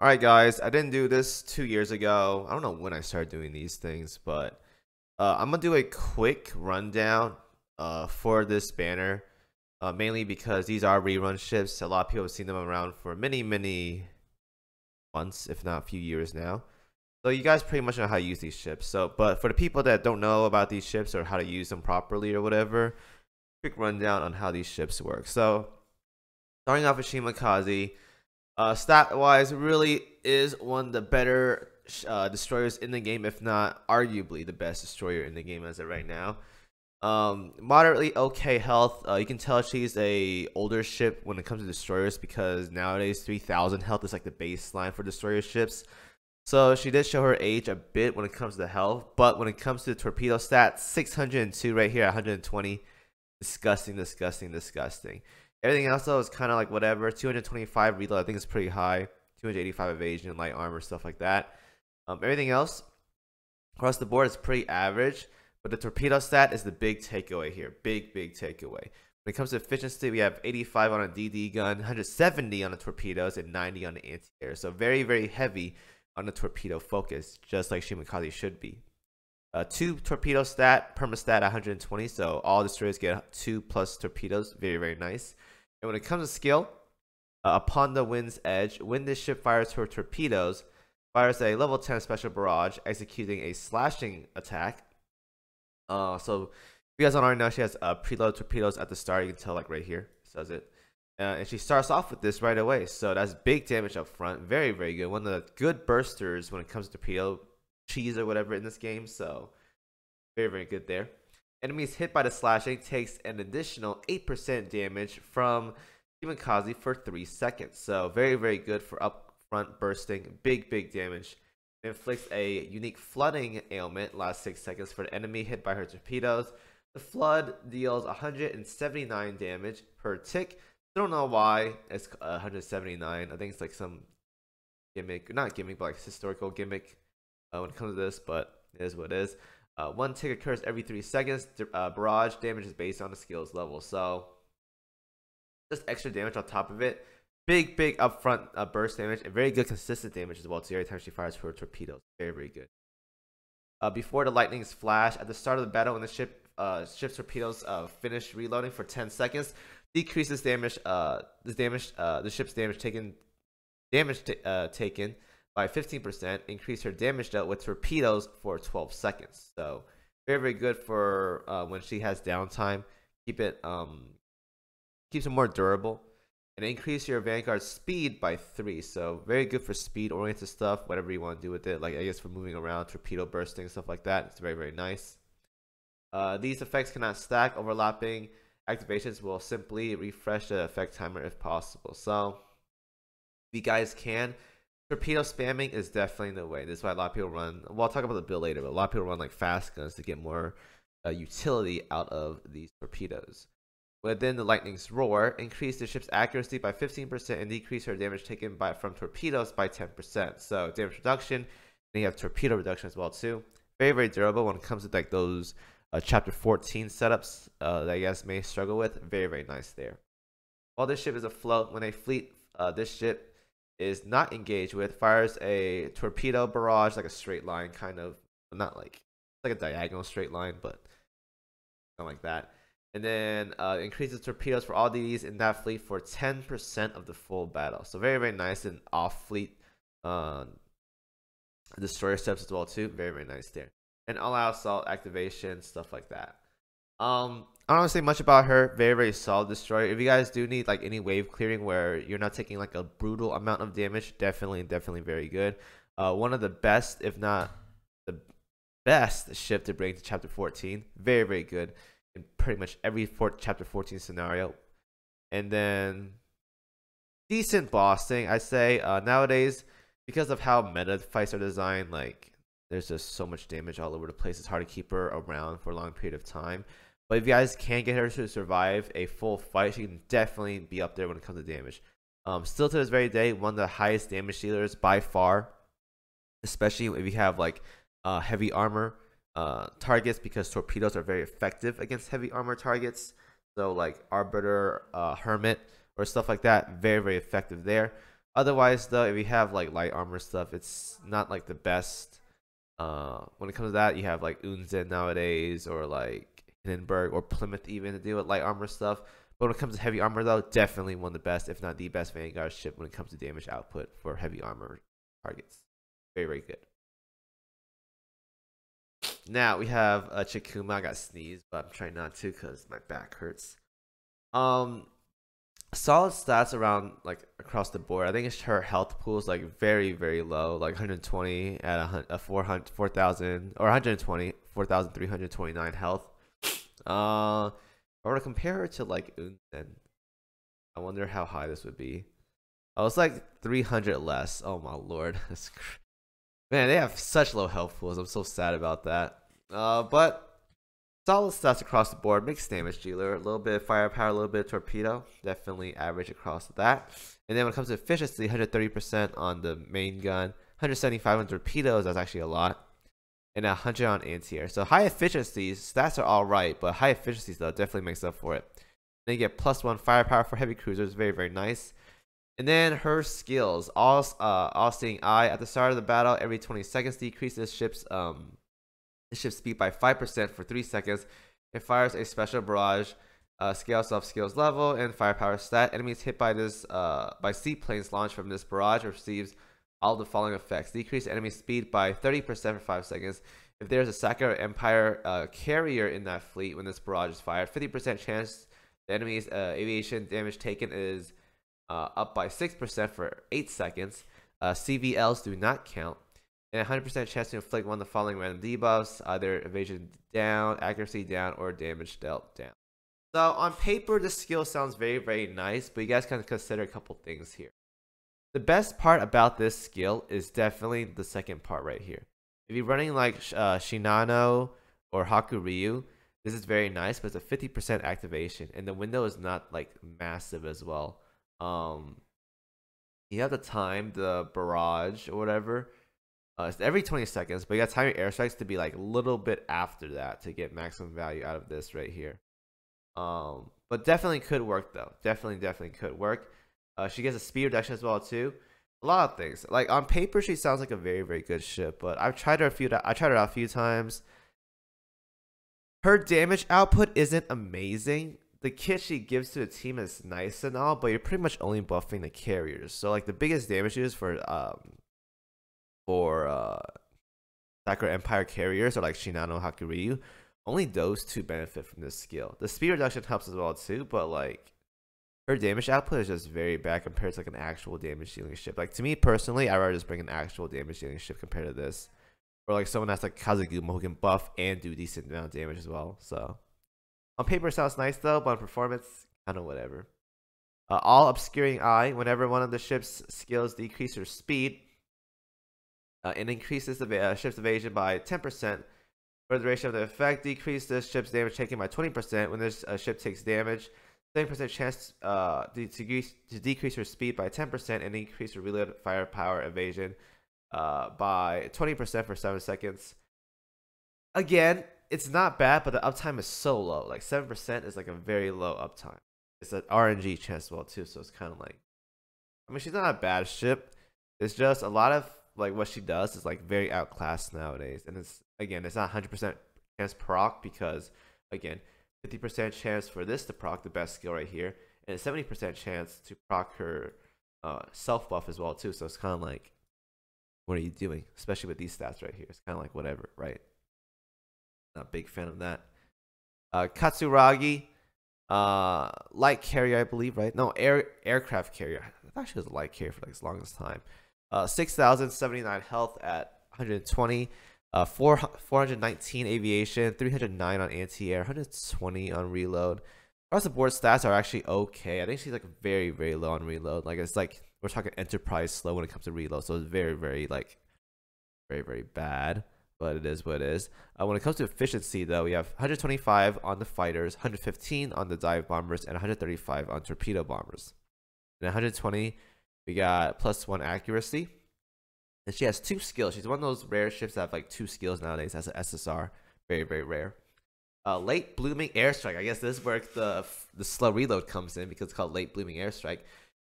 Alright guys, I didn't do this 2 years ago. I don't know when I started doing these things, but I'm gonna do a quick rundown for this banner. Mainly because these are rerun ships. A lot of people have seen them around for many months, if not a few years now. So you guys pretty much know how to use these ships. But for the people that don't know about these ships or how to use them properly or whatever, quick rundown on how these ships work. So starting off with Shimakaze. Stat wise, really is one of the better destroyers in the game, if not arguably the best destroyer in the game as of right now. Moderately okay health. You can tell she's a older ship when it comes to destroyers, because nowadays 3000 health is like the baseline for destroyer ships. So she did show her age a bit when it comes to health, but when it comes to the torpedo stats, 602 right here, 120. Disgusting. Everything else though is kind of like whatever. 225 reload, I think it's pretty high. 285 evasion, light armor, stuff like that. Everything else across the board is pretty average, but the torpedo stat is the big takeaway here. Big takeaway. When it comes to efficiency, we have 85 on a DD gun, 170 on the torpedoes, and 90 on the anti-air. So very heavy on the torpedo focus, just like Shimakaze should be. 2 torpedo stat, perma stat 120, so all destroyers get 2+ torpedoes. Very nice. And when it comes to skill, upon the wind's edge, when this ship fires her torpedoes, fires a level 10 special barrage, executing a slashing attack. So if you guys don't already know, she has preload torpedoes at the start. You can tell, like right here, it says it. And she starts off with this right away, so that's big damage up front. Very good. One of the good bursters when it comes to torpedo cheese or whatever in this game. So very good there. Enemies hit by the slashing takes an additional 8% damage from Yamakaze for 3 seconds. So very good for upfront bursting. Big damage. It inflicts a unique flooding ailment, lasts 6 seconds for the enemy hit by her torpedoes. The flood deals 179 damage per tick. Don't know why it's 179. I think it's like some gimmick, not gimmick, but like historical gimmick when it comes to this, but it is what it is. 1 tick occurs every 3 seconds. Barrage damage is based on the skills level, so just extra damage on top of it. Big upfront burst damage, and very good consistent damage as well too. Every time she fires her torpedoes, very good. Before the lightning's flash at the start of the battle, when the ship's torpedoes finish reloading for 10 seconds, decreases damage. The ship's damage taken by 15%, increase her damage dealt with torpedoes for 12 seconds. So very good for when she has downtime. Keeps it more durable, and increase your Vanguard speed by 3. So very good for speed oriented stuff, whatever you want to do with it. Like I guess for moving around, torpedo bursting, stuff like that. It's very nice. These effects cannot stack. Overlapping activations will simply refresh the effect timer if possible. So if you guys can, torpedo spamming is definitely the way. This is why a lot of people run. Well, I'll talk about the build later, but a lot of people run like fast guns to get more utility out of these torpedoes. Within the lightning's roar, increase the ship's accuracy by 15% and decrease her damage taken from torpedoes by 10%. So damage reduction, and you have torpedo reduction as well too. Very durable when it comes to like those chapter 14 setups that you guys may struggle with. Very nice there. While this ship is afloat, when a fleet this ship is not engaged with, fires a torpedo barrage, like a straight line kind of, not like a diagonal straight line, but something like that. And then increases torpedoes for all DDs in that fleet for 10% of the full battle. So very nice and off fleet destroyer steps as well too. Very nice there. And all-out assault activation, stuff like that. I don't want to say much about her. Very solid destroyer. If you guys do need like any wave clearing where you're not taking like a brutal amount of damage, definitely very good. One of the best, if not the best ship to bring to chapter 14. Very good in pretty much every chapter 14 scenario. And then decent bossing, I say. Nowadays, because of how meta fights are designed, like there's just so much damage all over the place. It's hard to keep her around for a long period of time. But if you guys can get her to survive a full fight, she can definitely be up there when it comes to damage. Still to this very day, one of the highest damage dealers by far, especially if you have like heavy armor targets, because torpedoes are very effective against heavy armor targets. So like Arbiter, Hermit, or stuff like that, very effective there. Otherwise, though, if you have like light armor stuff, it's not like the best. When it comes to that, you have like Unzen nowadays, or like Hindenburg or Plymouth even to deal with light armor stuff. But when it comes to heavy armor, though, definitely one of the best, if not the best, Vanguard ship when it comes to damage output for heavy armor targets. Very, very good. Now we have Chikuma. I got sneezed, but I'm trying not to because my back hurts. Solid stats around like across the board. I think her health pool is like very, very low, like 120 at a 4,000 or 120, 4,329 health. If I were to compare her to like Unzen, I wonder how high this would be. Oh, it's like 300 less. Oh my lord. Man, they have such low health pools. I'm so sad about that. But solid stats across the board. Mixed damage dealer. A little bit of firepower, a little bit of torpedo. Definitely average across that. And then when it comes to efficiency, 130% on the main gun. 175 on torpedoes. That's actually a lot. And 100 on anti-air. So high efficiencies, stats are alright, but high efficiencies though definitely makes up for it. Then you get +1 firepower for heavy cruisers. Very, very nice. And then her skills, all-seeing eye. At the start of the battle, every 20 seconds decreases ship's speed by 5% for 3 seconds. It fires a special barrage, scales off skills level and firepower stat. Enemies hit by this by seaplanes launched from this barrage receives all the following effects: decrease enemy speed by 30% for 5 seconds. If there's a Sakura Empire carrier in that fleet when this barrage is fired, 50% chance the enemy's aviation damage taken is up by 6% for 8 seconds. CVLs do not count. And 100% chance to inflict one of the following random debuffs: either evasion down, accuracy down, or damage dealt down. So on paper, this skill sounds very, very nice, but you guys can consider a couple things here. The best part about this skill is definitely the second part right here. If you're running like Shinano or Hakuryu, this is very nice, but it's a 50% activation, and the window is not like massive as well. You have to time the barrage or whatever. It's every 20 seconds, but you got to time your airstrikes to be like a little bit after that to get maximum value out of this right here. But definitely could work though. Definitely could work. She gets a speed reduction as well too. A lot of things. Like on paper, she sounds like a very, very good ship, but I've tried her out a few times. Her damage output isn't amazing. The kit she gives to the team is nice and all, but you're pretty much only buffing the carriers. So like the biggest damage is for Sakura Empire carriers, or like Shinano Hakuryu. Only those two benefit from this skill. The speed reduction helps as well too, but like her damage output is just very bad compared to like an actual damage dealing ship. Like to me personally, I'd rather just bring an actual damage dealing ship compared to this, or like someone that's like Kazuguma who can buff and do decent amount of damage as well. So on paper it sounds nice though, but on performance, kind of whatever. All obscuring eye. Whenever one of the ship's skills decrease her speed, it increases the ship's evasion by 10%. For the duration of the effect, decrease the ship's damage taken by 20%. When this ship takes damage, 70% chance to decrease her speed by 10% and increase her reload firepower evasion by 20% for 7 seconds. Again, it's not bad, but the uptime is so low. Like 7% is like a very low uptime. It's an RNG chance as well too, so it's kind of like, I mean, she's not a bad ship. It's just a lot of like what she does is like very outclassed nowadays, and it's not 100% chance proc, because again 50% chance for this to proc the best skill right here, and a 70% chance to proc her self buff as well too. So it's kind of like, what are you doing? Especially with these stats right here, it's kind of like whatever, right? Not a big fan of that. Katsuragi, light carrier, I believe, right? No, aircraft carrier. I thought she was a light carrier for like as long as time. 6,079 health at 120, 419 aviation, 309 on anti-air, 120 on reload. Across the board stats are actually okay. I think she's like very, very low on reload. Like it's like we're talking enterprise slow when it comes to reload, so it's very, very like very, very bad. But it is what it is. When it comes to efficiency, though, we have 125 on the fighters, 115 on the dive bombers, and 135 on torpedo bombers. And 120, we got +1 accuracy. And she has 2 skills. She's one of those rare ships that have like 2 skills nowadays as an SSR. Very, very rare. Late blooming airstrike. I guess this is where the slow reload comes in, because it's called late blooming airstrike.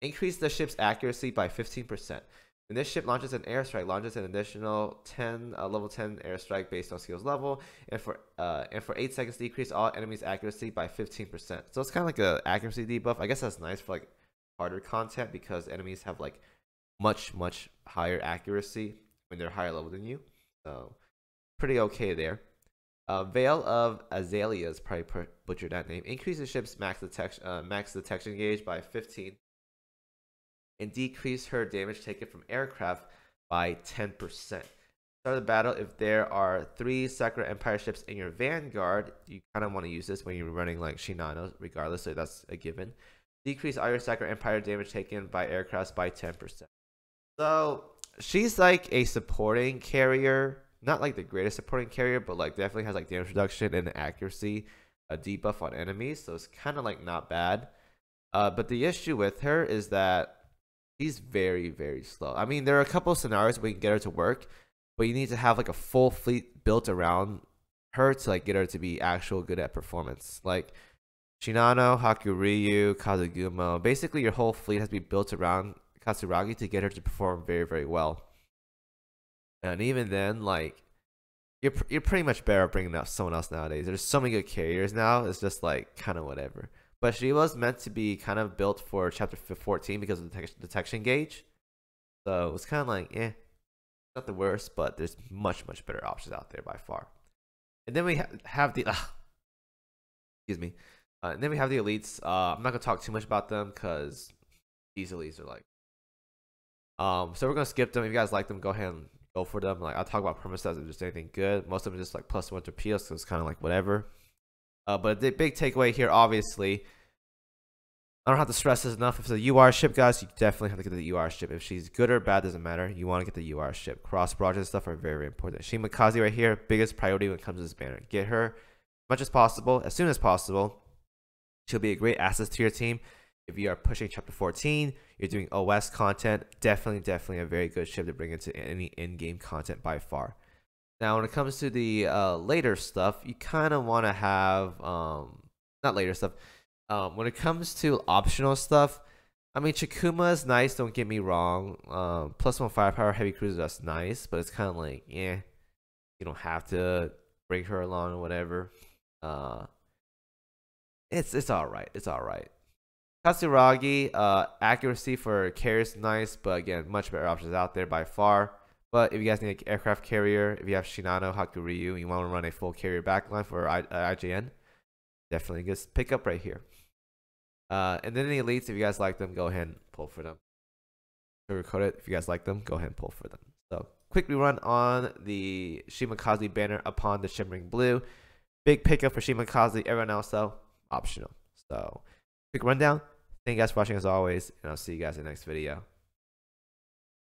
Increase the ship's accuracy by 15%. When this ship launches an airstrike, launches an additional 10 level 10 airstrike based on skills level, and for 8 seconds decrease all enemies' accuracy by 15%. So it's kind of like a accuracy debuff. I guess that's nice for like harder content because enemies have like much higher accuracy when they're higher level than you. So pretty okay there. Veil of Azaleas, probably butchered that name. Increase the ship's max detection gauge by 15. And decrease her damage taken from aircraft by 10%. Start the battle. If there are 3 Sakura Empire ships in your vanguard, you kind of want to use this when you're running like Shinano, regardless, so that's a given. Decrease all your Sakura Empire damage taken by aircrafts by 10%. So she's like a supporting carrier, not like the greatest supporting carrier, but like definitely has like damage reduction and accuracy, a debuff on enemies, so it's kind of like not bad. But the issue with her is that she's very slow. I mean, there are a couple of scenarios where you can get her to work, but you need to have like a full fleet built around her to like get her to be actual good at performance. Like Shinano, Hakuryu, Kazuguma, basically your whole fleet has to be built around Katsuragi to get her to perform very well. And even then, like you're pretty much better at bringing up someone else nowadays. There's so many good carriers now. It's just like kind of whatever. But she was meant to be kind of built for chapter 14 because of the detection gauge. So it's kind of like, not the worst, but there's much better options out there by far. And then we have the, excuse me. And then we have the elites. I'm not gonna talk too much about them because these elites are like, so we're gonna skip them. If you guys like them, go ahead and go for them. Like I'll talk about perma stats if there's anything good. Most of them are just like +1 to PO, so it's kind of like whatever. But the big takeaway here, obviously, I don't have to stress this enough. If it's a UR ship, guys, you definitely have to get the UR ship. If she's good or bad, doesn't matter. You want to get the UR ship. Cross barges and stuff are very important. Shimakaze right here, biggest priority when it comes to this banner. Get her as much as possible, as soon as possible. She'll be a great asset to your team. If you are pushing chapter 14, you're doing OS content, definitely a very good ship to bring into any in-game content by far. Now, when it comes to the later stuff, you kind of want to have, not later stuff, when it comes to optional stuff, I mean, Chikuma is nice, don't get me wrong. +1 firepower, heavy cruiser, that's nice, but it's kind of like, you don't have to bring her along or whatever. It's alright, it's alright. Katsuragi, accuracy for carriers nice, but again, much better options out there by far. But if you guys need an aircraft carrier, if you have Shinano, Hakuryu, and you want to run a full carrier backline for IJN, definitely a good pickup right here. And then the elites, if you guys like them, go ahead and pull for them. Sugarcoat it. If you guys like them, go ahead and pull for them. So, quick rerun on the Shimakaze banner upon the Shimmering Blue. Big pickup for Shimakaze. Everyone else, though, optional. So, quick rundown. Thank you guys for watching as always, and I'll see you guys in the next video.